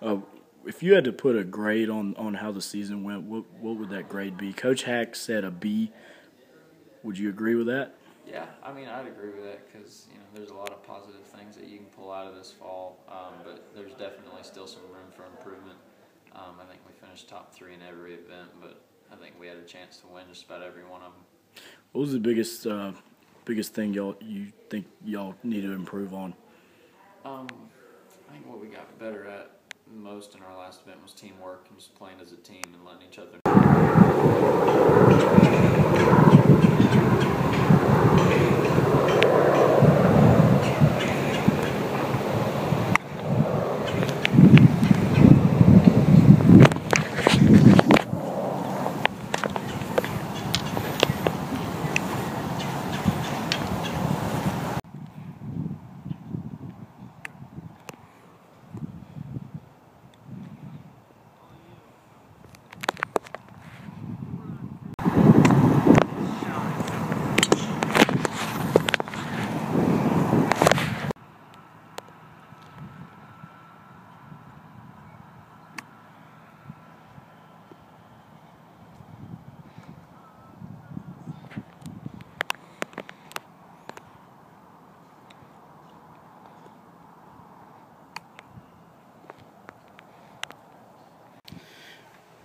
Uh, if you had to put a grade on how the season went, what would that grade be? Coach Hack said a B. Would you agree with that? Yeah, I mean, I'd agree with that because there's a lot of positive things that you can pull out of this fall, but there's definitely still some room for improvement. I think we finished top 3 in every event, but I think we had a chance to win just about every one of them. What was the biggest thing you think y'all need to improve on? I think what we got better at most in our last event was teamwork and just playing as a team and letting each other.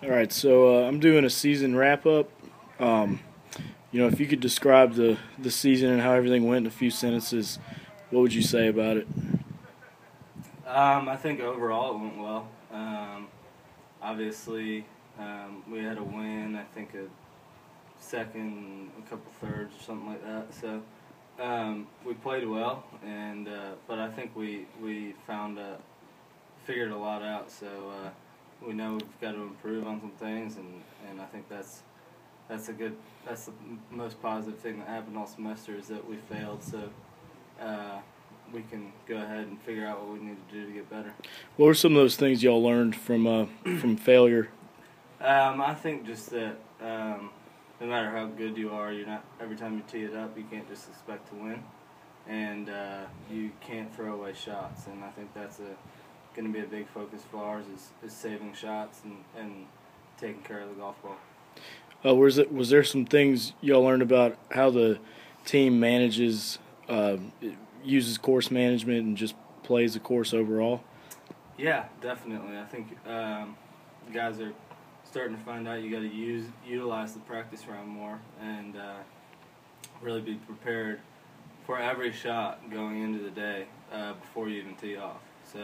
All right, so I'm doing a season wrap up. If you could describe the season and how everything went in a few sentences, what would you say about it? I think overall it went well. Obviously, we had a win, I think a second, a couple thirds or something like that. So we played well, and but I think we figured a lot out. So we know we've got to improve on some things, and I think that's the most positive thing that happened all semester is that we failed. So we can go ahead and figure out what we need to do to get better. What were some of those things y'all learned from failure? I think just that no matter how good you are, you're not every time you tee it up, you can't just expect to win, and you can't throw away shots. And I think that's going to be a big focus for ours is saving shots and taking care of the golf ball. Was there some things y'all learned about how the team manages, uses course management and just plays the course overall? Yeah, definitely. I think guys are starting to find out you got to utilize the practice round more and really be prepared for every shot going into the day before you even tee off. So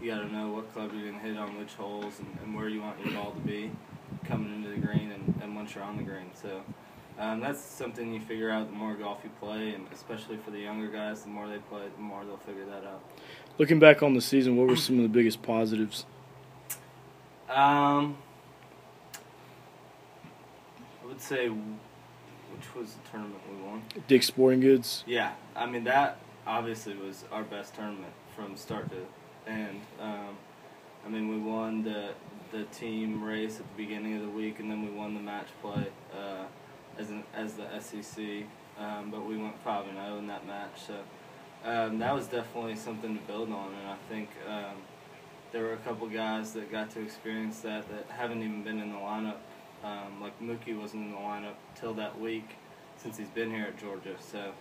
you got to know what club you're going to hit on which holes and where you want your ball to be coming into the green and once you're on the green. So that's something you figure out the more golf you play, and especially for the younger guys, the more they play, the more they'll figure that out. Looking back on the season, what were some of the biggest positives? I would say, which was the tournament we won? Dick's Sporting Goods? Yeah, I mean, that obviously was our best tournament from start to end. I mean, we won the team race at the beginning of the week, and then we won the match play as the SEC, but we went 5-0 in that match. So that was definitely something to build on, and I think there were a couple guys that got to experience that haven't even been in the lineup. Like Mookie wasn't in the lineup till that week since he's been here at Georgia. So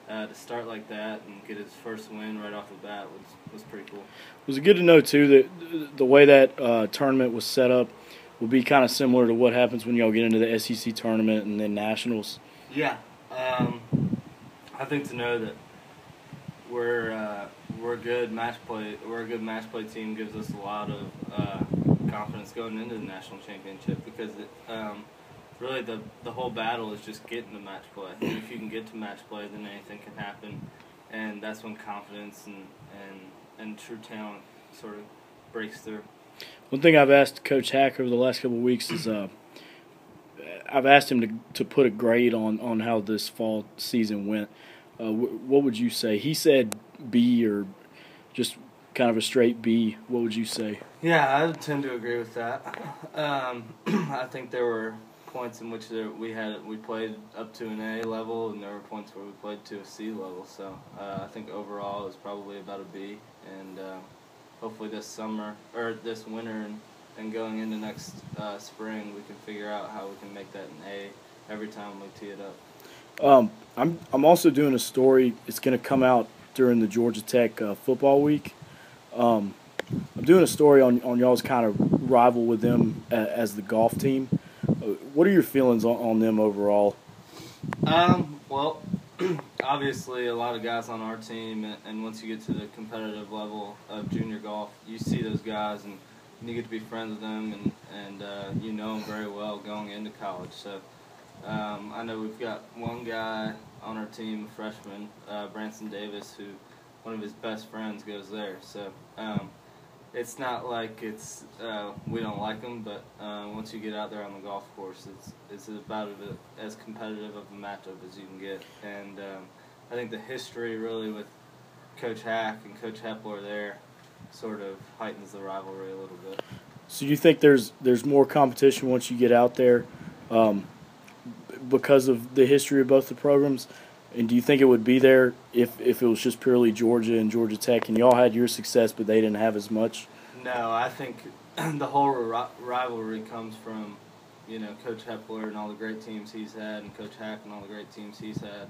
to start like that and get his first win right off the bat was pretty cool. Was it good to know, too, that the way that tournament was set up will be kind of similar to what happens when y'all get into the SEC tournament and then nationals? Yeah. I think to know that we're a good match play team gives us a lot of confidence going into the national championship because really the whole battle is just getting to match play. And if you can get to match play, then anything can happen, and that's when confidence and true talent sort of breaks through. One thing I've asked Coach Hack over the last couple of weeks is I've asked him to put a grade on how this fall season went. What would you say? He said B or just kind of a straight B. What would you say? Yeah, I would tend to agree with that. I think there were points in which we played up to an A level, and there were points where we played to a C level. So I think overall it was probably about a B, and hopefully this summer or this winter and going into next spring, we can figure out how we can make that an A every time we tee it up. I'm also doing a story. It's going to come out during the Georgia Tech football week. I'm doing a story on y'all's kind of rival with them as the golf team. What are your feelings on them overall? Well, obviously a lot of guys on our team, and once you get to the competitive level of junior golf, you see those guys and you get to be friends with them and you know them very well going into college. So I know we've got one guy on our team, a freshman, Branson Davis, who one of his best friends goes there. So it's not like we don't like them, but once you get out there on the golf course, it's about as competitive of a matchup as you can get. And I think the history really with Coach Hack and Coach Hepler there sort of heightens the rivalry a little bit. So you think there's more competition once you get out there because of the history of both the programs? And do you think it would be there if it was just purely Georgia and Georgia Tech, and y'all had your success, but they didn't have as much? No, I think the whole rivalry comes from, Coach Hepler and all the great teams he's had, and Coach Hack and all the great teams he's had.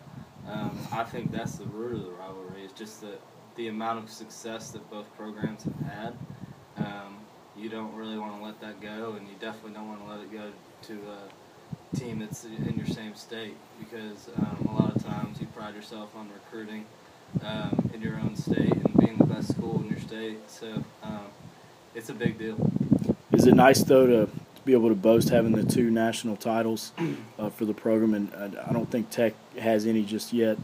I think that's the root of the rivalry. It's just the amount of success that both programs have had. You don't really want to let that go, and you definitely don't want to let it go to a team that's in your same state, because a lot of times you pride yourself on recruiting in your own state and being the best school in your state. So it's a big deal. Is it nice, though, to be able to boast having the 2 national titles for the program? And I don't think Tech has any just yet.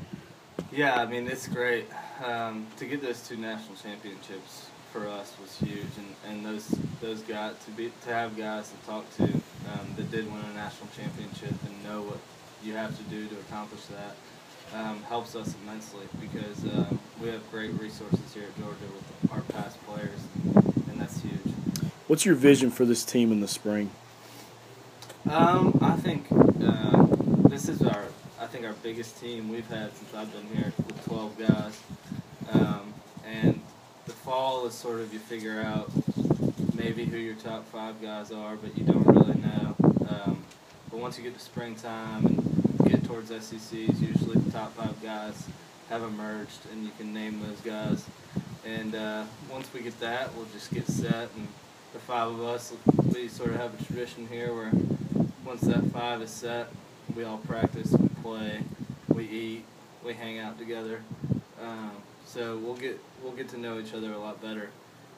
Yeah, I mean, it's great. To get those 2 national championships for us was huge, and those guys to have guys to talk to that did win a national championship and know what you have to do to accomplish that helps us immensely, because we have great resources here at Georgia with our past players, and that's huge. What's your vision for this team in the spring? I think this is our biggest team we've had since I've been here, with 12 guys. And the fall is sort of, you figure out maybe who your top 5 guys are, but you don't really know. But once you get to springtime and get towards SECs, usually the top 5 guys have emerged, and you can name those guys. And once we get that, we'll just get set, and the 5 of us, we sort of have a tradition here where once that 5 is set, we all practice, we play, we eat, we hang out together. So we'll get to know each other a lot better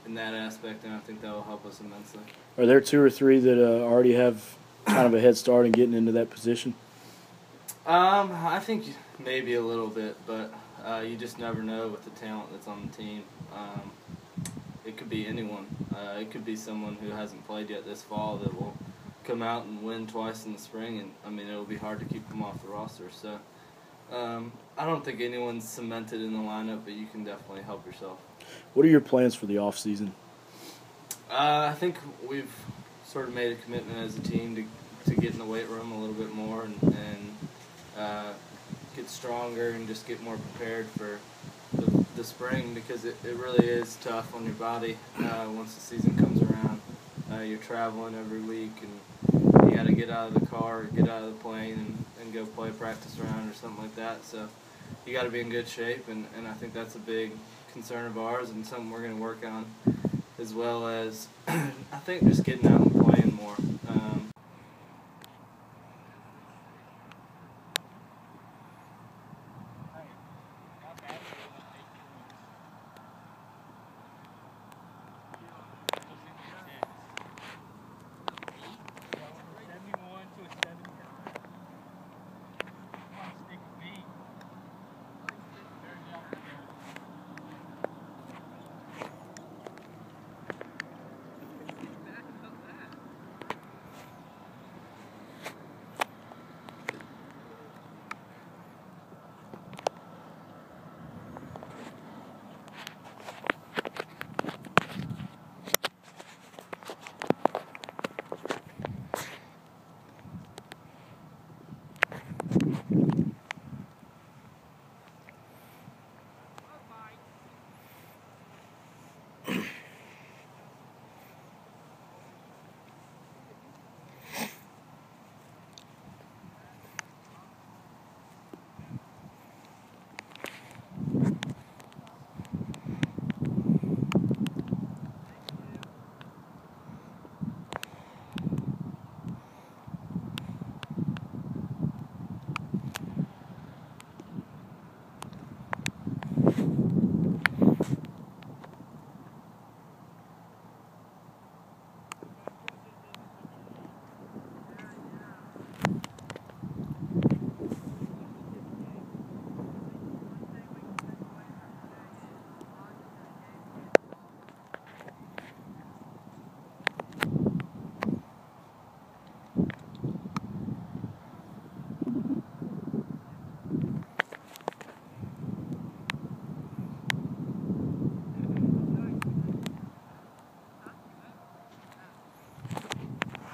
in that aspect, and I think that will help us immensely. Are there 2 or 3 that already have kind of a head start in getting into that position? I think maybe a little bit, but you just never know with the talent that's on the team. It could be anyone. It could be someone who hasn't played yet this fall that will come out and win twice in the spring, and I mean, it'll be hard to keep them off the roster. So I don't think anyone's cemented in the lineup, but you can definitely help yourself. What are your plans for the off season? I think we've sort of made a commitment as a team to get in the weight room a little bit more and get stronger and just get more prepared for the spring, because it really is tough on your body once the season comes around. You're traveling every week, and you got to get out of the car, get out of the plane, and go play a practice round or something like that. So you got to be in good shape, and I think that's a big concern of ours and something we're going to work on, as well as I think just getting out and playing more.